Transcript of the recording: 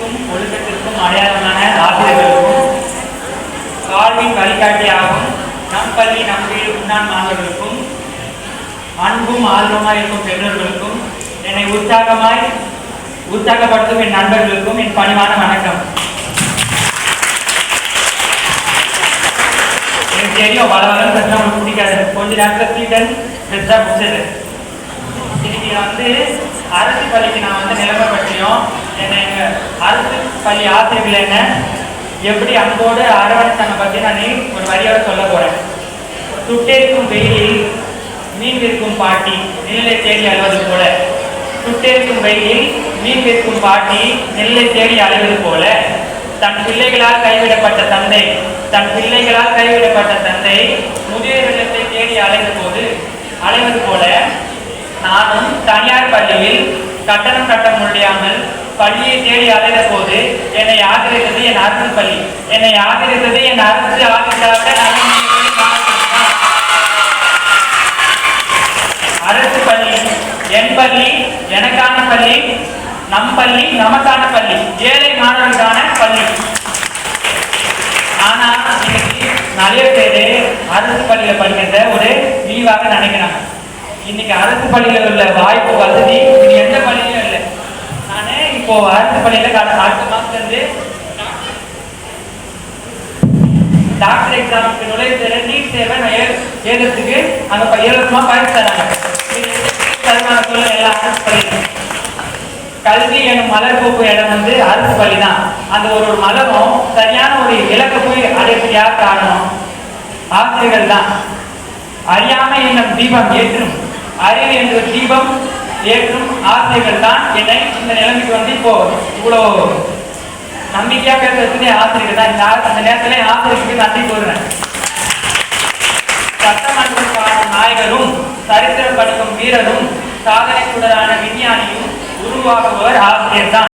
ஒழுக்கத்திற்கும் அடையாளமான ஆசிரியர்களுக்கும் வாழ்வின் வழிகாட்டியாகவும் நம் பள்ளி நம் வீடு முன்னாள் மாணவர்களுக்கும் அன்பும் ஆர்வமாய் இருக்கும் பெற்றோர்களுக்கும் என்னை உற்சாகப்படுத்தும் என் நண்பர்களுக்கும் என் பணிவான வணக்கம். எனக்கு தெரியும் பல வரம் பிரச்சனை உங்களுக்கு பிடிக்காது. கொஞ்ச நேரத்தில் சீட்டன் பெருசாக முடிச்சது. இன்னைக்கு அரசு பள்ளிக்கு நான் நிலைமை பற்றியும் எங்கள் அரசு பள்ளி ஆசிரியர்கள் என்ன எப்படி அன்போடு அரவணைச்சாங்க பற்றி நான் ஒரு வரியோட சொல்ல போறேன். சுட்டேற்கும் வெயிலில் மீன் விற்கும் பாட்டி நெல்லை தேடி அழுவது போல, சுட்டேற்கும் வெயிலில் மீன் விற்கும் பாட்டி நெல்லை தேடி அழுவது போல, தன் பிள்ளைகளால் கைவிடப்பட்ட தந்தை முதியோர் இல்லத்தை தேடி அலைவது போல நானும் தனியார் பள்ளியில் கட்டணம் கட்ட முடியாமல் பள்ளியை தேடி அலைந்த போது என்னை ஆதரித்தது என் அரசு பள்ளி. அரசு பள்ளி என் பள்ளி, எனக்கான பள்ளி, நம் பள்ளி, நமக்கான பள்ளி, ஏழை மாணவர்களுக்கான பள்ளி. ஆனா இன்னைக்கு நிறைய பேரு அரசு பள்ளியில படிக்கின்ற ஒரு லீவாக நினைக்கிறாங்க. இன்னைக்கு அரசு பள்ளியில உள்ள வாய்ப்பு வசதி இது எந்த பள்ளியிலும் இல்லை. நானே இப்போ அரசு பள்ளியில அடுத்த மாசத்துல இருந்து டாக்டர் எக்ஸாமுக்கு நுழைவு நீட் தேர்வை எழுதுறதுக்கு அங்க இலவசமா பயிற்சி தராங்க. சொல்ல எல்லா அரசு பள்ளியிலும் கல்வி எனும் மலர் பூப்பு இடம் அரசு பள்ளி தான். அந்த ஒரு மலரும் சரியான ஒரு இலக்கை போய் அடையக்கூடிய யார் காரணம்? ஆசிரியர்கள் தான். அறியாமை என்னும் தீபம் ஏற்றும், அறிவு என்ற தீபம் ஏற்றும் ஆசிரியர்கள் தான் என்னை இந்த நிலைமைக்கு இப்போ இவ்வளோ நம்பிக்கையா பேசுறதுக்கு ஆசிரியர்கள் தான். அந்த நேரத்துல ஆசிரியருக்கு நன்றி கூறுறேன். சட்டமன்றம் பாடும் நாயகரும் சரித்திரம் படிக்கும் வீரரும் சாதனை சுடரான விஞ்ஞானியும் உருவாக்குபவர் ஆசிரியர் தான்.